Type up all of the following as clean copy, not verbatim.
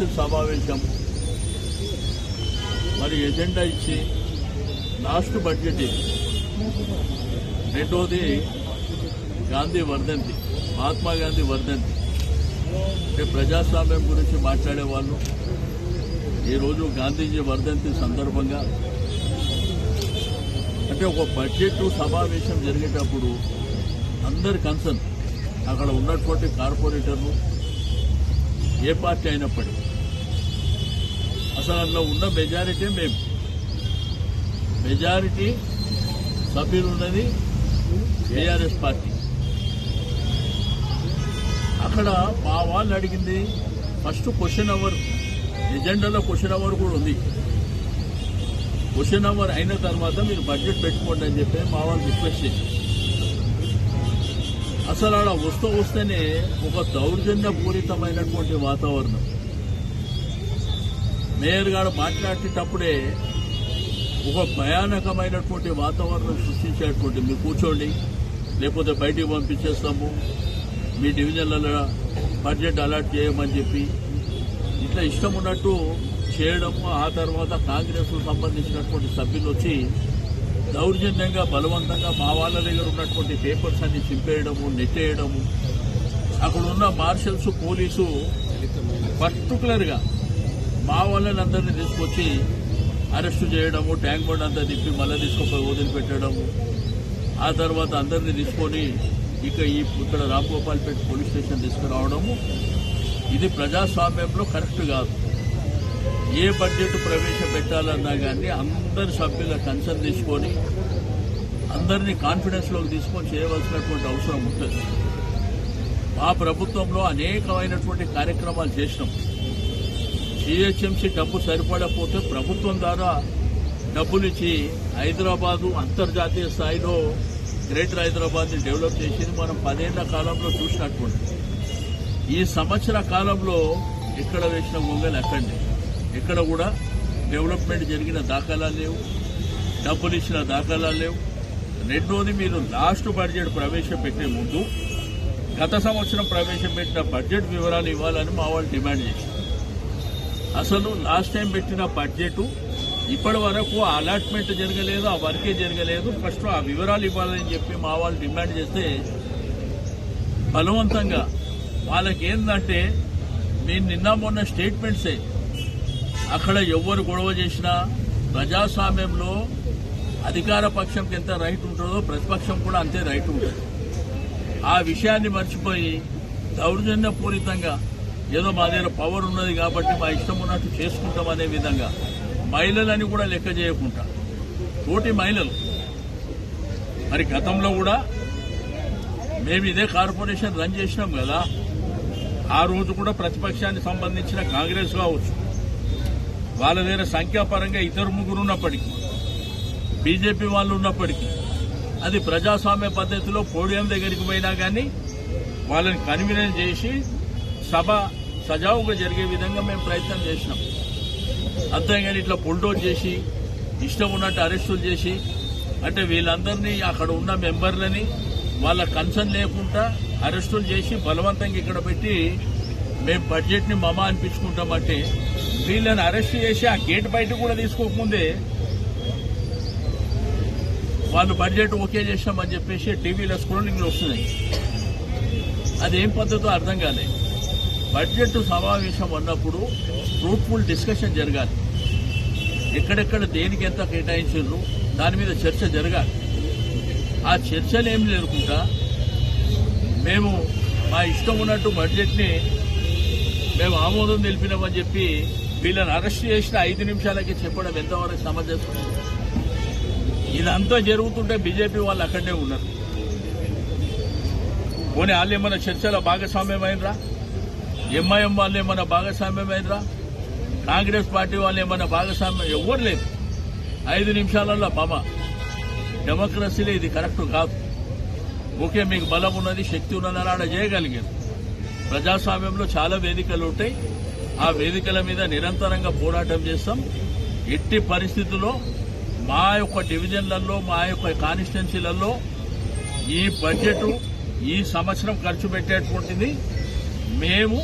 Council సమావేశం మరి agenda ఇచ్చి లాస్ట్ బడ్జెట్ ఇది. రెండోది గాంధీ వర్ధంతి, మహాత్మా గాంధీ వర్ధంతి. అంటే ప్రజాస్వామ్యం గురించి మాట్లాడే వాళ్ళు ఈరోజు గాంధీజీ వర్ధంతి సందర్భంగా అంటే ఒక బడ్జెట్ సమావేశం జరిగేటప్పుడు అందరి కన్సర్న్ అక్కడ ఉన్నటువంటి కార్పొరేటర్లు ఏ పార్టీ అయినప్పటికీ అసలు అందులో ఉన్న మెజారిటీ మేము, మెజారిటీ సభ్యులు ఉన్నది టీఆర్ఎస్ పార్టీ. అక్కడ మా వాళ్ళు అడిగింది ఫస్ట్ క్వశ్చన్ అవర్, ఎజెండాలో క్వశ్చన్ అవర్ కూడా ఉంది. క్వశ్చన్ అవర్ అయిన తర్వాత మీరు బడ్జెట్ పెట్టుకోండి అని చెప్పి మా వాళ్ళు రిక్వెస్ట్ చేసి అసలు ఆడ వస్తేనే ఒక దౌర్జన్యపూరితమైనటువంటి వాతావరణం. మేయర్ గారు మాట్లాడేటప్పుడే ఒక భయానకమైనటువంటి వాతావరణం సృష్టించేటువంటి, మీరు కూర్చోండి లేకపోతే బయటికి పంపించేస్తాము, మీ డివిజన్లలో బడ్జెట్ అలాట్ చేయమని చెప్పి ఇట్లా ఇష్టం ఉన్నట్టు చేయడము. ఆ తర్వాత కాంగ్రెస్కు సంబంధించినటువంటి సభ్యులు వచ్చి దౌర్జన్యంగా బలవంతంగా మా వాళ్ళ దగ్గర ఉన్నటువంటి పేపర్స్ అన్ని చింపేయడము, నెట్టేయడము. అక్కడ ఉన్న మార్షల్స్, పోలీసు పర్టికులర్గా మా వాళ్ళని అందరినీ తీసుకొచ్చి అరెస్టు చేయడము, ట్యాంక్ బండ్ అంతా తిప్పి మళ్ళీ తీసుకొని వదిలిపెట్టడము. ఆ తర్వాత అందరినీ తీసుకొని ఇక్కడ రాంగోపాల్పేట పోలీస్ స్టేషన్ తీసుకురావడము. ఇది ప్రజాస్వామ్యంలో కరెక్ట్ కాదు. ఏ బడ్జెట్ ప్రవేశపెట్టాలన్నా కానీ అందరి సభ్యుల కన్సర్న్ తీసుకొని అందరినీ కాన్ఫిడెన్స్లోకి తీసుకొని చేయవలసినటువంటి అవసరం ఉంటుంది. మా ప్రభుత్వంలో అనేకమైనటువంటి కార్యక్రమాలు చేసినాం. జీహెచ్ఎంసీ డబ్బు సరిపడకపోతే ప్రభుత్వం ద్వారా డబ్బులు ఇచ్చి హైదరాబాదు అంతర్జాతీయ స్థాయిలో గ్రేటర్ హైదరాబాద్ని డెవలప్ చేసింది మనం 10 ఏళ్ల కాలంలో చూసినటువంటి. ఈ సంవత్సర కాలంలో ఎక్కడ వేసిన గొంగలు ఎక్కండి, ఎక్కడ కూడా డెవలప్మెంట్ జరిగిన దాఖలాలు లేవు, డబ్బులు ఇచ్చిన దాఖలాలు లేవు. రెండోది, మీరు లాస్ట్ బడ్జెట్ ప్రవేశపెట్టే ముందు గత సంవత్సరం ప్రవేశపెట్టిన బడ్జెట్ వివరాలు ఇవ్వాలని మా వాళ్ళు డిమాండ్ చేశారు. అసలు లాస్ట్ టైం పెట్టిన బడ్జెట్ ఇప్పటి వరకు అలాట్మెంట్ జరగలేదు, ఆ వర్కే జరగలేదు. ఫస్ట్ ఆ వివరాలు ఇవ్వాలని చెప్పి మా వాళ్ళు డిమాండ్ చేస్తే బలవంతంగా వాళ్ళకి ఏంటంటే మేము నిన్న మొన్న స్టేట్మెంట్సే, అక్కడ ఎవరు గొడవ చేసినా ప్రజాస్వామ్యంలో అధికార పక్షంకి ఎంత రైట్ ఉంటుందో ప్రతిపక్షం కూడా అంతే రైట్ ఉంటుంది. ఆ విషయాన్ని మర్చిపోయి దౌర్జన్యపూరితంగా ఏదో మా దగ్గర పవర్ ఉన్నది కాబట్టి మా ఇష్టం ఉన్నట్టు చేసుకుంటామనే విధంగా మహిళలని కూడా లెక్క చేయకుండా తోటి మహిళలు. మరి గతంలో కూడా మేము ఇదే కార్పొరేషన్ రన్ చేసినాం కదా, ఆ రోజు కూడా ప్రతిపక్షానికి సంబంధించిన కాంగ్రెస్ కావచ్చు, వాళ్ళ దగ్గర సంఖ్యాపరంగా 2-3 ఉన్నప్పటికీ, బీజేపీ వాళ్ళు ఉన్నప్పటికీ అది ప్రజాస్వామ్య పద్ధతిలో పోడియం దగ్గరికి పోయినా కానీ వాళ్ళని కన్వీనెన్స్ చేసి సభ సజావుగా జరిగే విధంగా మేము ప్రయత్నం చేసినాం. అంతేగాని ఇట్లా బుల్డోజ్ చేసి ఇష్టం ఉన్నట్టు అరెస్టులు చేసి అంటే వీళ్ళందరినీ అక్కడ ఉన్న మెంబర్లని వాళ్ళ కన్సర్న్ లేకుండా అరెస్టులు చేసి బలవంతంగా ఇక్కడ పెట్టి మేము బడ్జెట్ని మమా అనిపించుకుంటామంటే వీళ్ళని అరెస్ట్ చేసి ఆ గేట్ బయట కూడా తీసుకోకముందే వాళ్ళు బడ్జెట్ ఓకే చేసినామని చెప్పేసి టీవీలో స్క్రోలింగ్లో వస్తున్నాయి. అదేం పద్ధతో అర్థం కాలేదు. బడ్జెట్ సమావేశం అన్నప్పుడు ఫ్రూట్ఫుల్ డిస్కషన్ జరగాలి. ఎక్కడెక్కడ దేనికి ఎంత కేటాయించారు దాని మీద చర్చ జరగాలి. ఆ చర్చలు ఏం లేకుండా మేము మా ఇష్టం ఉన్నట్టు బడ్జెట్ని మేము ఆమోదం తెలిపినామని చెప్పి వీళ్ళని అరెస్ట్ చేసిన 5 నిమిషాలకి చెప్పడం ఎంతవరకు సమంజసం? ఇదంతా జరుగుతుంటే బీజేపీ వాళ్ళు అక్కడనే ఉన్నారు. పోనీ వాళ్ళు ఏమన్నా చర్చల భాగస్వామ్యమైనరా? ఎంఐఎం వాళ్ళు ఏమన్నా భాగస్వామ్యమైనరా? కాంగ్రెస్ పార్టీ వాళ్ళు ఏమన్నా భాగస్వామ్యం? ఎవరు లేదు. 5 నిమిషాలలో మమ డెమోక్రసీలో ఇది కరెక్ట్ కాదు. ఓకే, మీకు బలం ఉన్నది, శక్తి ఉన్నదని ఆడ చేయగలిగారు. ప్రజాస్వామ్యంలో చాలా వేదికలు ఉంటాయి. ఆ వేదికల మీద నిరంతరంగా పోరాటం చేస్తాం. ఎట్టి పరిస్థితుల్లో మా యొక్క డివిజన్లలో, మా యొక్క కాన్స్టిట్యున్సీలలో ఈ బడ్జెట్ ఈ సంవత్సరం ఖర్చు పెట్టేటువంటిది మేము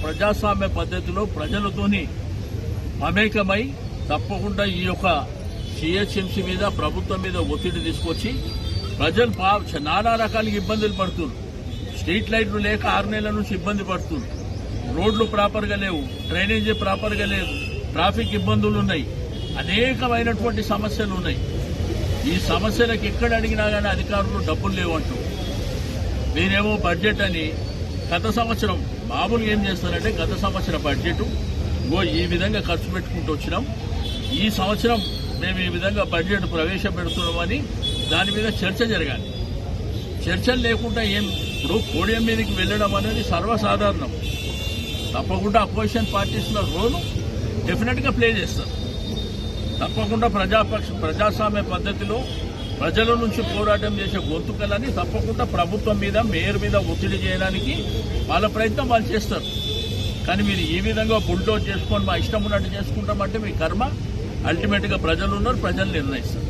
ప్రజాస్వామ్య పద్ధతిలో ప్రజలతోని మమేకమై తప్పకుండా ఈ యొక్క సిహెచ్ఎంసీ మీద ప్రభుత్వం మీద ఒత్తిడి తీసుకొచ్చి ప్రజలు నానా రకాలుగా ఇబ్బందులు పడుతున్నారు. స్ట్రీట్ లైట్లు లేక 6 నెలల నుంచి ఇబ్బంది పడుతున్నారు. రోడ్లు ప్రాపర్గా లేవు, డ్రైనేజీ ప్రాపర్గా లేదు, ట్రాఫిక్ ఇబ్బందులు ఉన్నాయి, అనేకమైనటువంటి సమస్యలు ఉన్నాయి. ఈ సమస్యలకు ఎక్కడ అడిగినా కానీ అధికారులు డబ్బులు లేవంటూ మీరేమో బడ్జెట్ అని గత సంవత్సరం మామూలుగా ఏం చేస్తారంటే గత సంవత్సరం బడ్జెట్ ఈ విధంగా ఖర్చు పెట్టుకుంటూ వచ్చినాం, ఈ సంవత్సరం మేము ఈ విధంగా బడ్జెట్ ప్రవేశపెడుతున్నామని దాని మీద చర్చ జరగాలి. చర్చలు లేకుండా ఇప్పుడు పోడియం మీదకి వెళ్ళడం అనేది సర్వసాధారణం. తప్పకుండా అపోజిషన్ పార్టీస్ల రోల్ డెఫినెట్ గా ప్లే చేస్తారు. తప్పకుండా ప్రజాస్వామ్య పద్ధతిలో ప్రజల నుంచి పోరాటం చేసే గొంతుకలని తప్పకుండా ప్రభుత్వం మీద మేయర్ మీద ఒత్తిడి చేయడానికి వాళ్ళ ప్రయత్నం వాళ్ళు చేస్తారు. కానీ మీరు ఈ విధంగా బుల్డోజ్ చేసుకొని మా ఇష్టం ఉన్నట్టు చేసుకుంటామంటే మీ కర్మ. అల్టిమేట్ గా ప్రజలు ఉన్నారు, ప్రజలు నిర్ణయిస్తారు.